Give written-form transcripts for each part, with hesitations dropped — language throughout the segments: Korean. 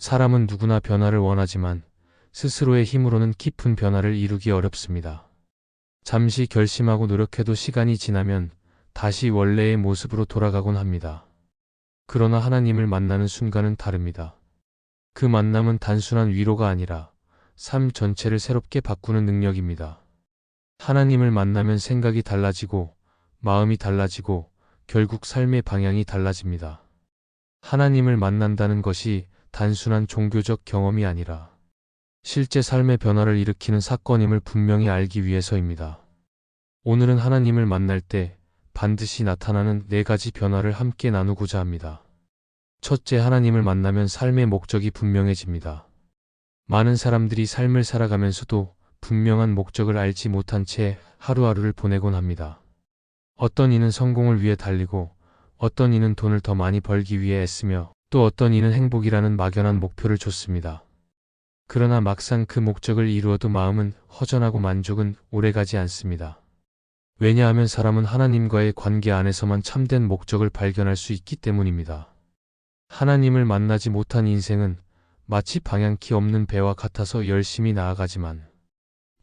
사람은 누구나 변화를 원하지만 스스로의 힘으로는 깊은 변화를 이루기 어렵습니다. 잠시 결심하고 노력해도 시간이 지나면 다시 원래의 모습으로 돌아가곤 합니다. 그러나 하나님을 만나는 순간은 다릅니다. 그 만남은 단순한 위로가 아니라 삶 전체를 새롭게 바꾸는 능력입니다. 하나님을 만나면 생각이 달라지고 마음이 달라지고 결국 삶의 방향이 달라집니다. 하나님을 만난다는 것이 단순한 종교적 경험이 아니라 실제 삶의 변화를 일으키는 사건임을 분명히 알기 위해서입니다. 오늘은 하나님을 만날 때 반드시 나타나는 4가지 변화를 함께 나누고자 합니다. 첫째, 하나님을 만나면 삶의 목적이 분명해집니다. 많은 사람들이 삶을 살아가면서도 분명한 목적을 알지 못한 채 하루하루를 보내곤 합니다. 어떤 이는 성공을 위해 달리고, 어떤 이는 돈을 더 많이 벌기 위해 애쓰며, 또 어떤 이는 행복이라는 막연한 목표를 줬습니다. 그러나 막상 그 목적을 이루어도 마음은 허전하고 만족은 오래가지 않습니다. 왜냐하면 사람은 하나님과의 관계 안에서만 참된 목적을 발견할 수 있기 때문입니다. 하나님을 만나지 못한 인생은 마치 방향키 없는 배와 같아서 열심히 나아가지만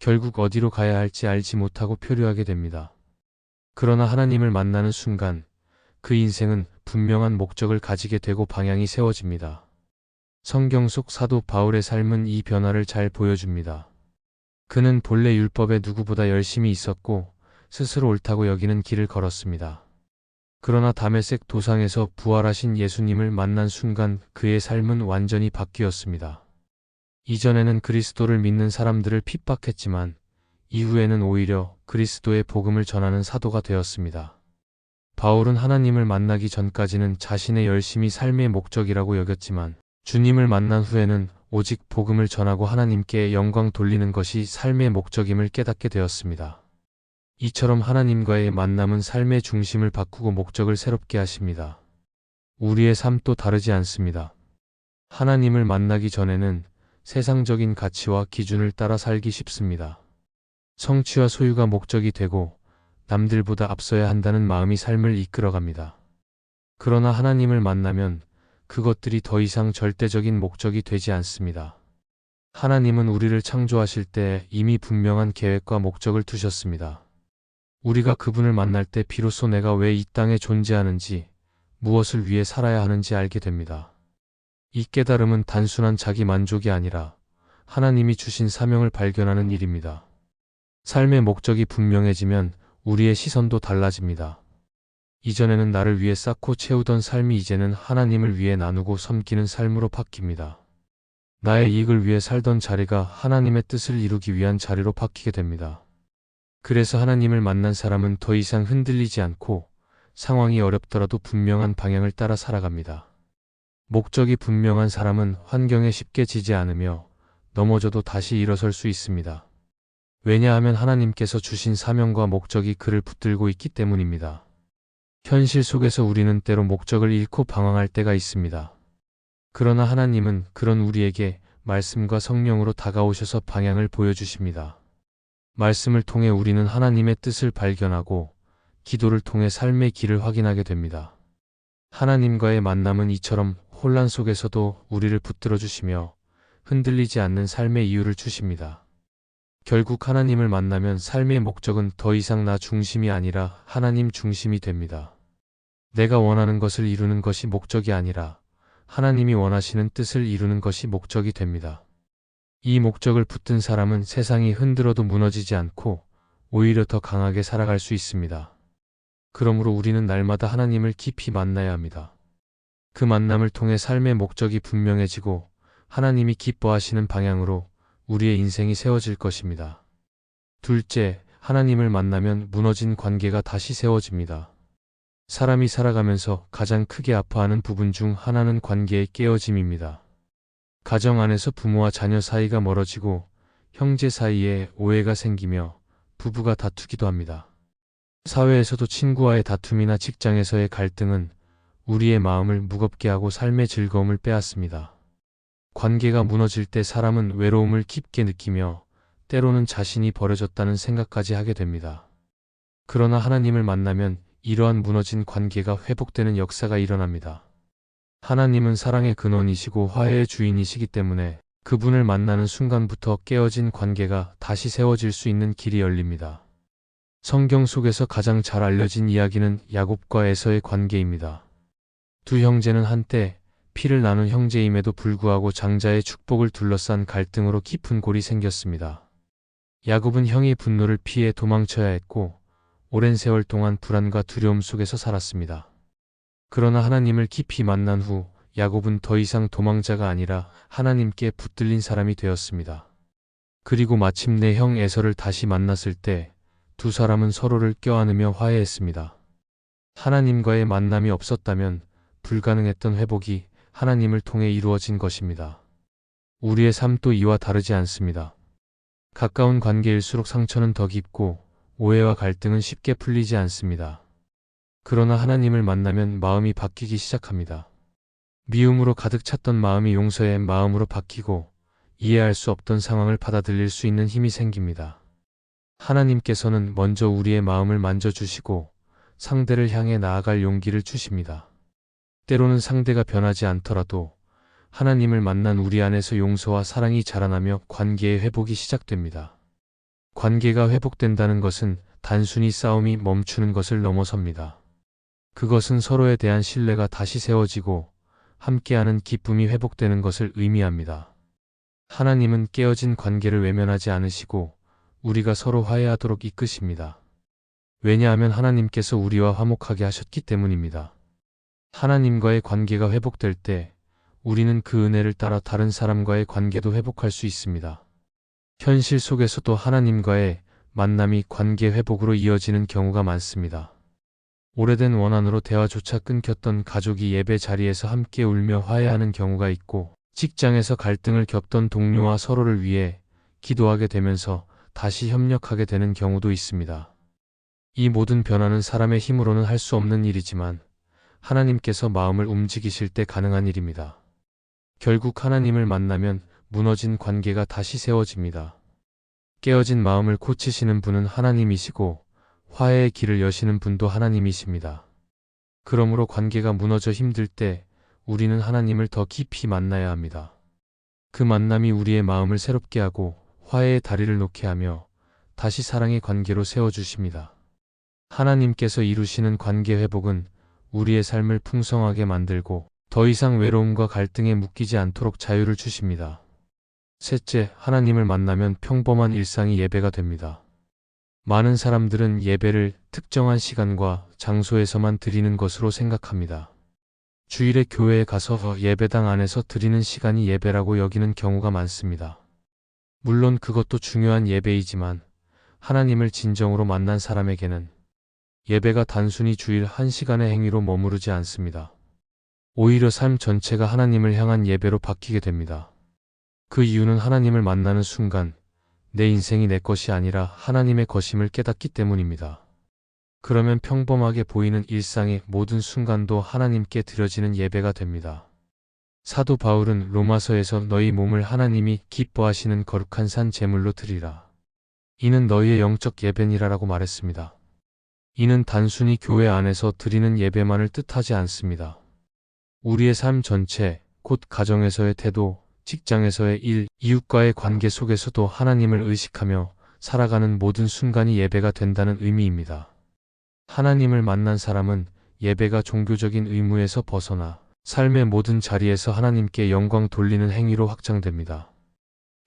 결국 어디로 가야 할지 알지 못하고 표류하게 됩니다. 그러나 하나님을 만나는 순간 그 인생은 분명한 목적을 가지게 되고 방향이 세워집니다. 성경 속 사도 바울의 삶은 이 변화를 잘 보여줍니다. 그는 본래 율법에 누구보다 열심히 있었고 스스로 옳다고 여기는 길을 걸었습니다. 그러나 다메섹 도상에서 부활하신 예수님을 만난 순간 그의 삶은 완전히 바뀌었습니다. 이전에는 그리스도를 믿는 사람들을 핍박했지만 이후에는 오히려 그리스도의 복음을 전하는 사도가 되었습니다. 바울은 하나님을 만나기 전까지는 자신의 열심이 삶의 목적이라고 여겼지만 주님을 만난 후에는 오직 복음을 전하고 하나님께 영광 돌리는 것이 삶의 목적임을 깨닫게 되었습니다. 이처럼 하나님과의 만남은 삶의 중심을 바꾸고 목적을 새롭게 하십니다. 우리의 삶도 다르지 않습니다. 하나님을 만나기 전에는 세상적인 가치와 기준을 따라 살기 쉽습니다. 성취와 소유가 목적이 되고 남들보다 앞서야 한다는 마음이 삶을 이끌어갑니다. 그러나 하나님을 만나면 그것들이 더 이상 절대적인 목적이 되지 않습니다. 하나님은 우리를 창조하실 때 이미 분명한 계획과 목적을 두셨습니다. 우리가 그분을 만날 때 비로소 내가 왜 이 땅에 존재하는지, 무엇을 위해 살아야 하는지 알게 됩니다. 이 깨달음은 단순한 자기 만족이 아니라 하나님이 주신 사명을 발견하는 일입니다. 삶의 목적이 분명해지면 우리의 시선도 달라집니다. 이전에는 나를 위해 쌓고 채우던 삶이 이제는 하나님을 위해 나누고 섬기는 삶으로 바뀝니다. 나의 이익을 위해 살던 자리가 하나님의 뜻을 이루기 위한 자리로 바뀌게 됩니다. 그래서 하나님을 만난 사람은 더 이상 흔들리지 않고 상황이 어렵더라도 분명한 방향을 따라 살아갑니다. 목적이 분명한 사람은 환경에 쉽게 지지 않으며 넘어져도 다시 일어설 수 있습니다. 왜냐하면 하나님께서 주신 사명과 목적이 그를 붙들고 있기 때문입니다. 현실 속에서 우리는 때로 목적을 잃고 방황할 때가 있습니다. 그러나 하나님은 그런 우리에게 말씀과 성령으로 다가오셔서 방향을 보여주십니다. 말씀을 통해 우리는 하나님의 뜻을 발견하고 기도를 통해 삶의 길을 확인하게 됩니다. 하나님과의 만남은 이처럼 혼란 속에서도 우리를 붙들어 주시며 흔들리지 않는 삶의 이유를 주십니다. 결국 하나님을 만나면 삶의 목적은 더 이상 나 중심이 아니라 하나님 중심이 됩니다. 내가 원하는 것을 이루는 것이 목적이 아니라 하나님이 원하시는 뜻을 이루는 것이 목적이 됩니다. 이 목적을 붙든 사람은 세상이 흔들어도 무너지지 않고 오히려 더 강하게 살아갈 수 있습니다. 그러므로 우리는 날마다 하나님을 깊이 만나야 합니다. 그 만남을 통해 삶의 목적이 분명해지고 하나님이 기뻐하시는 방향으로 우리의 인생이 세워질 것입니다. 둘째, 하나님을 만나면 무너진 관계가 다시 세워집니다. 사람이 살아가면서 가장 크게 아파하는 부분 중 하나는 관계의 깨어짐입니다. 가정 안에서 부모와 자녀 사이가 멀어지고 형제 사이에 오해가 생기며 부부가 다투기도 합니다. 사회에서도 친구와의 다툼이나 직장에서의 갈등은 우리의 마음을 무겁게 하고 삶의 즐거움을 빼앗습니다. 관계가 무너질 때 사람은 외로움을 깊게 느끼며 때로는 자신이 버려졌다는 생각까지 하게 됩니다. 그러나 하나님을 만나면 이러한 무너진 관계가 회복되는 역사가 일어납니다. 하나님은 사랑의 근원이시고 화해의 주인이시기 때문에 그분을 만나는 순간부터 깨어진 관계가 다시 세워질 수 있는 길이 열립니다. 성경 속에서 가장 잘 알려진 이야기는 야곱과 에서의 관계입니다. 두 형제는 한때 피를 나눈 형제임에도 불구하고 장자의 축복을 둘러싼 갈등으로 깊은 골이 생겼습니다. 야곱은 형의 분노를 피해 도망쳐야 했고 오랜 세월 동안 불안과 두려움 속에서 살았습니다. 그러나 하나님을 깊이 만난 후 야곱은 더 이상 도망자가 아니라 하나님께 붙들린 사람이 되었습니다. 그리고 마침내 형 에서를 다시 만났을 때 두 사람은 서로를 껴안으며 화해했습니다. 하나님과의 만남이 없었다면 불가능했던 회복이 하나님을 통해 이루어진 것입니다. 우리의 삶도 이와 다르지 않습니다. 가까운 관계일수록 상처는 더 깊고 오해와 갈등은 쉽게 풀리지 않습니다. 그러나 하나님을 만나면 마음이 바뀌기 시작합니다. 미움으로 가득 찼던 마음이 용서의 마음으로 바뀌고 이해할 수 없던 상황을 받아들일 수 있는 힘이 생깁니다. 하나님께서는 먼저 우리의 마음을 만져주시고 상대를 향해 나아갈 용기를 주십니다. 때로는 상대가 변하지 않더라도 하나님을 만난 우리 안에서 용서와 사랑이 자라나며 관계의 회복이 시작됩니다. 관계가 회복된다는 것은 단순히 싸움이 멈추는 것을 넘어섭니다. 그것은 서로에 대한 신뢰가 다시 세워지고 함께하는 기쁨이 회복되는 것을 의미합니다. 하나님은 깨어진 관계를 외면하지 않으시고 우리가 서로 화해하도록 이끄십니다. 왜냐하면 하나님께서 우리와 화목하게 하셨기 때문입니다. 하나님과의 관계가 회복될 때 우리는 그 은혜를 따라 다른 사람과의 관계도 회복할 수 있습니다. 현실 속에서도 하나님과의 만남이 관계 회복으로 이어지는 경우가 많습니다. 오래된 원한으로 대화조차 끊겼던 가족이 예배 자리에서 함께 울며 화해하는 경우가 있고, 직장에서 갈등을 겪던 동료와 서로를 위해 기도하게 되면서 다시 협력하게 되는 경우도 있습니다. 이 모든 변화는 사람의 힘으로는 할 수 없는 일이지만 하나님께서 마음을 움직이실 때 가능한 일입니다. 결국 하나님을 만나면 무너진 관계가 다시 세워집니다. 깨어진 마음을 고치시는 분은 하나님이시고 화해의 길을 여시는 분도 하나님이십니다. 그러므로 관계가 무너져 힘들 때 우리는 하나님을 더 깊이 만나야 합니다. 그 만남이 우리의 마음을 새롭게 하고 화해의 다리를 놓게 하며 다시 사랑의 관계로 세워주십니다. 하나님께서 이루시는 관계 회복은 우리의 삶을 풍성하게 만들고 더 이상 외로움과 갈등에 묶이지 않도록 자유를 주십니다. 셋째, 하나님을 만나면 평범한 일상이 예배가 됩니다. 많은 사람들은 예배를 특정한 시간과 장소에서만 드리는 것으로 생각합니다. 주일에 교회에 가서 예배당 안에서 드리는 시간이 예배라고 여기는 경우가 많습니다. 물론 그것도 중요한 예배이지만 하나님을 진정으로 만난 사람에게는 예배가 단순히 주일 한 시간의 행위로 머무르지 않습니다. 오히려 삶 전체가 하나님을 향한 예배로 바뀌게 됩니다. 그 이유는 하나님을 만나는 순간 내 인생이 내 것이 아니라 하나님의 것임을 깨닫기 때문입니다. 그러면 평범하게 보이는 일상의 모든 순간도 하나님께 드려지는 예배가 됩니다. 사도 바울은 로마서에서 너희 몸을 하나님이 기뻐하시는 거룩한 산 제물로 드리라. 이는 너희의 영적 예배니라라고 말했습니다. 이는 단순히 교회 안에서 드리는 예배만을 뜻하지 않습니다. 우리의 삶 전체, 곧 가정에서의 태도, 직장에서의 일, 이웃과의 관계 속에서도 하나님을 의식하며 살아가는 모든 순간이 예배가 된다는 의미입니다. 하나님을 만난 사람은 예배가 종교적인 의무에서 벗어나 삶의 모든 자리에서 하나님께 영광 돌리는 행위로 확장됩니다.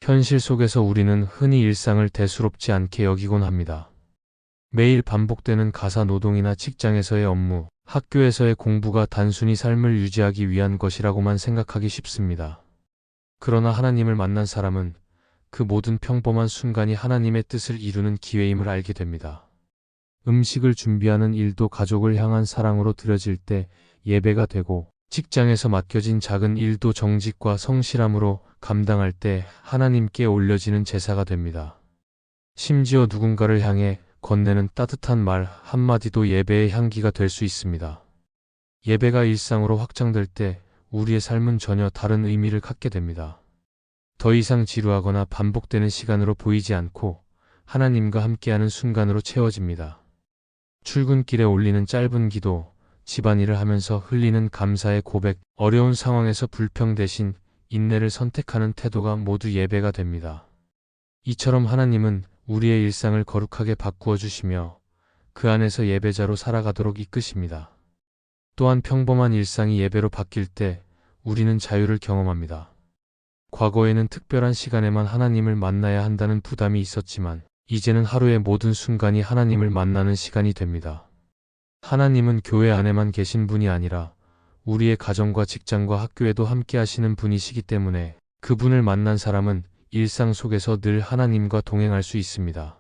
현실 속에서 우리는 흔히 일상을 대수롭지 않게 여기곤 합니다. 매일 반복되는 가사 노동이나 직장에서의 업무, 학교에서의 공부가 단순히 삶을 유지하기 위한 것이라고만 생각하기 쉽습니다. 그러나 하나님을 만난 사람은 그 모든 평범한 순간이 하나님의 뜻을 이루는 기회임을 알게 됩니다. 음식을 준비하는 일도 가족을 향한 사랑으로 드려질 때 예배가 되고, 직장에서 맡겨진 작은 일도 정직과 성실함으로 감당할 때 하나님께 올려지는 제사가 됩니다. 심지어 누군가를 향해 건네는 따뜻한 말 한마디도 예배의 향기가 될 수 있습니다. 예배가 일상으로 확장될 때 우리의 삶은 전혀 다른 의미를 갖게 됩니다. 더 이상 지루하거나 반복되는 시간으로 보이지 않고 하나님과 함께하는 순간으로 채워집니다. 출근길에 올리는 짧은 기도, 집안일을 하면서 흘리는 감사의 고백, 어려운 상황에서 불평 대신 인내를 선택하는 태도가 모두 예배가 됩니다. 이처럼 하나님은 우리의 일상을 거룩하게 바꾸어 주시며 그 안에서 예배자로 살아가도록 이끄십니다. 또한 평범한 일상이 예배로 바뀔 때 우리는 자유를 경험합니다. 과거에는 특별한 시간에만 하나님을 만나야 한다는 부담이 있었지만 이제는 하루의 모든 순간이 하나님을 만나는 시간이 됩니다. 하나님은 교회 안에만 계신 분이 아니라 우리의 가정과 직장과 학교에도 함께 하시는 분이시기 때문에 그분을 만난 사람은 일상 속에서 늘 하나님과 동행할 수 있습니다.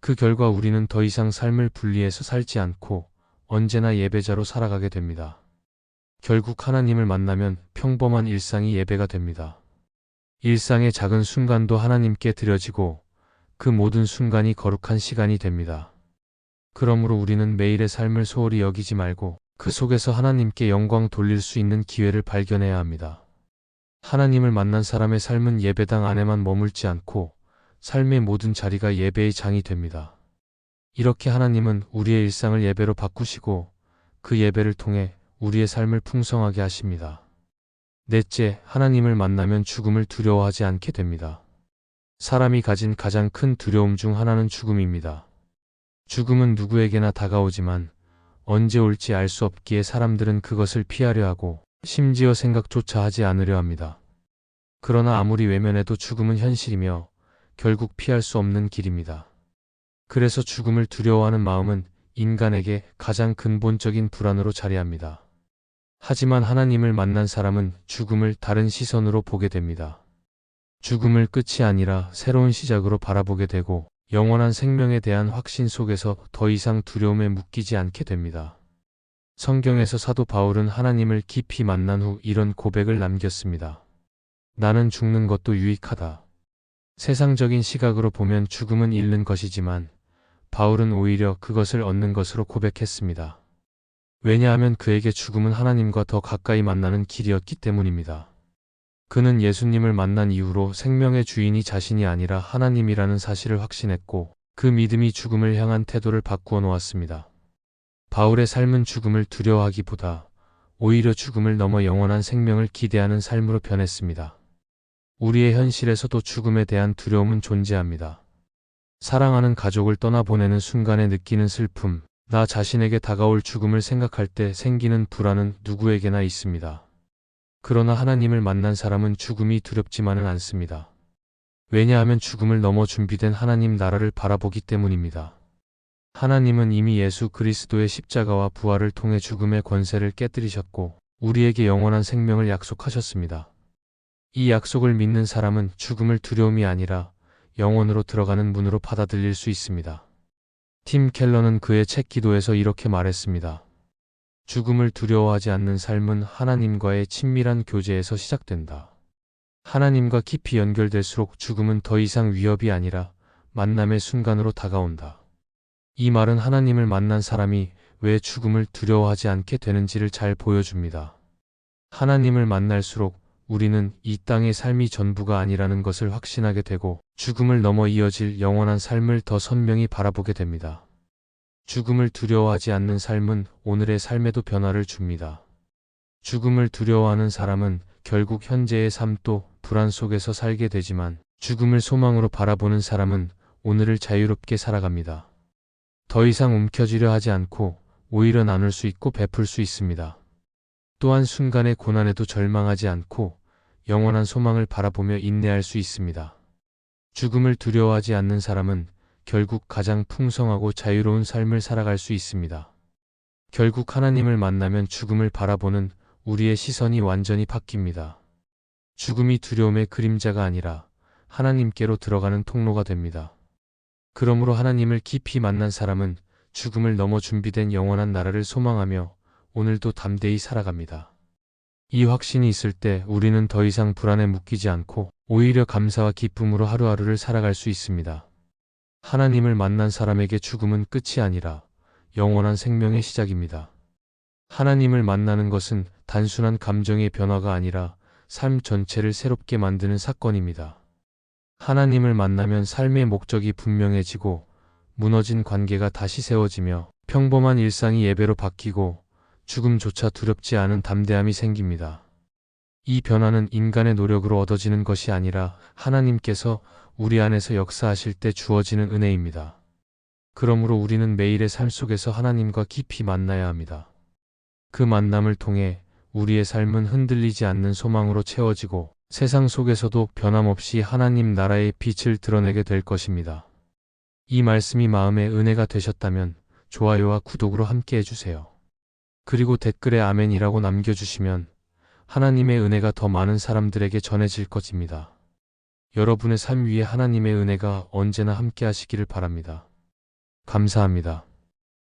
그 결과 우리는 더 이상 삶을 분리해서 살지 않고 언제나 예배자로 살아가게 됩니다. 결국 하나님을 만나면 평범한 일상이 예배가 됩니다. 일상의 작은 순간도 하나님께 드려지고 그 모든 순간이 거룩한 시간이 됩니다. 그러므로 우리는 매일의 삶을 소홀히 여기지 말고 그 속에서 하나님께 영광 돌릴 수 있는 기회를 발견해야 합니다. 하나님을 만난 사람의 삶은 예배당 안에만 머물지 않고 삶의 모든 자리가 예배의 장이 됩니다. 이렇게 하나님은 우리의 일상을 예배로 바꾸시고 그 예배를 통해 우리의 삶을 풍성하게 하십니다. 넷째, 하나님을 만나면 죽음을 두려워하지 않게 됩니다. 사람이 가진 가장 큰 두려움 중 하나는 죽음입니다. 죽음은 누구에게나 다가오지만 언제 올지 알 수 없기에 사람들은 그것을 피하려 하고 심지어 생각조차 하지 않으려 합니다. 그러나 아무리 외면해도 죽음은 현실이며 결국 피할 수 없는 길입니다. 그래서 죽음을 두려워하는 마음은 인간에게 가장 근본적인 불안으로 자리합니다. 하지만 하나님을 만난 사람은 죽음을 다른 시선으로 보게 됩니다. 죽음을 끝이 아니라 새로운 시작으로 바라보게 되고 영원한 생명에 대한 확신 속에서 더 이상 두려움에 묶이지 않게 됩니다. 성경에서 사도 바울은 하나님을 깊이 만난 후 이런 고백을 남겼습니다. 나는 죽는 것도 유익하다. 세상적인 시각으로 보면 죽음은 잃는 것이지만 바울은 오히려 그것을 얻는 것으로 고백했습니다. 왜냐하면 그에게 죽음은 하나님과 더 가까이 만나는 길이었기 때문입니다. 그는 예수님을 만난 이후로 생명의 주인이 자신이 아니라 하나님이라는 사실을 확신했고 그 믿음이 죽음을 향한 태도를 바꾸어 놓았습니다. 바울의 삶은 죽음을 두려워하기보다 오히려 죽음을 넘어 영원한 생명을 기대하는 삶으로 변했습니다. 우리의 현실에서도 죽음에 대한 두려움은 존재합니다. 사랑하는 가족을 떠나보내는 순간에 느끼는 슬픔, 나 자신에게 다가올 죽음을 생각할 때 생기는 불안은 누구에게나 있습니다. 그러나 하나님을 만난 사람은 죽음이 두렵지만은 않습니다. 왜냐하면 죽음을 넘어 준비된 하나님 나라를 바라보기 때문입니다. 하나님은 이미 예수 그리스도의 십자가와 부활을 통해 죽음의 권세를 깨뜨리셨고 우리에게 영원한 생명을 약속하셨습니다. 이 약속을 믿는 사람은 죽음을 두려움이 아니라 영원으로 들어가는 문으로 받아들일 수 있습니다. 팀 켈러는 그의 책 기도에서 이렇게 말했습니다. 죽음을 두려워하지 않는 삶은 하나님과의 친밀한 교제에서 시작된다. 하나님과 깊이 연결될수록 죽음은 더 이상 위협이 아니라 만남의 순간으로 다가온다. 이 말은 하나님을 만난 사람이 왜 죽음을 두려워하지 않게 되는지를 잘 보여줍니다. 하나님을 만날수록 우리는 이 땅의 삶이 전부가 아니라는 것을 확신하게 되고 죽음을 넘어 이어질 영원한 삶을 더 선명히 바라보게 됩니다. 죽음을 두려워하지 않는 삶은 오늘의 삶에도 변화를 줍니다. 죽음을 두려워하는 사람은 결국 현재의 삶도 불안 속에서 살게 되지만 죽음을 소망으로 바라보는 사람은 오늘을 자유롭게 살아갑니다. 더 이상 움켜쥐려 하지 않고 오히려 나눌 수 있고 베풀 수 있습니다. 또한 순간의 고난에도 절망하지 않고 영원한 소망을 바라보며 인내할 수 있습니다. 죽음을 두려워하지 않는 사람은 결국 가장 풍성하고 자유로운 삶을 살아갈 수 있습니다. 결국 하나님을 만나면 죽음을 바라보는 우리의 시선이 완전히 바뀝니다. 죽음이 두려움의 그림자가 아니라 하나님께로 들어가는 통로가 됩니다. 그러므로 하나님을 깊이 만난 사람은 죽음을 넘어 준비된 영원한 나라를 소망하며 오늘도 담대히 살아갑니다. 이 확신이 있을 때 우리는 더 이상 불안에 묶이지 않고 오히려 감사와 기쁨으로 하루하루를 살아갈 수 있습니다. 하나님을 만난 사람에게 죽음은 끝이 아니라 영원한 생명의 시작입니다. 하나님을 만나는 것은 단순한 감정의 변화가 아니라 삶 전체를 새롭게 만드는 사건입니다. 하나님을 만나면 삶의 목적이 분명해지고 무너진 관계가 다시 세워지며 평범한 일상이 예배로 바뀌고 죽음조차 두렵지 않은 담대함이 생깁니다. 이 변화는 인간의 노력으로 얻어지는 것이 아니라 하나님께서 우리 안에서 역사하실 때 주어지는 은혜입니다. 그러므로 우리는 매일의 삶 속에서 하나님과 깊이 만나야 합니다. 그 만남을 통해 우리의 삶은 흔들리지 않는 소망으로 채워지고 세상 속에서도 변함없이 하나님 나라의 빛을 드러내게 될 것입니다. 이 말씀이 마음의 은혜가 되셨다면 좋아요와 구독으로 함께 해주세요. 그리고 댓글에 아멘이라고 남겨주시면 하나님의 은혜가 더 많은 사람들에게 전해질 것입니다. 여러분의 삶 위에 하나님의 은혜가 언제나 함께 하시기를 바랍니다. 감사합니다.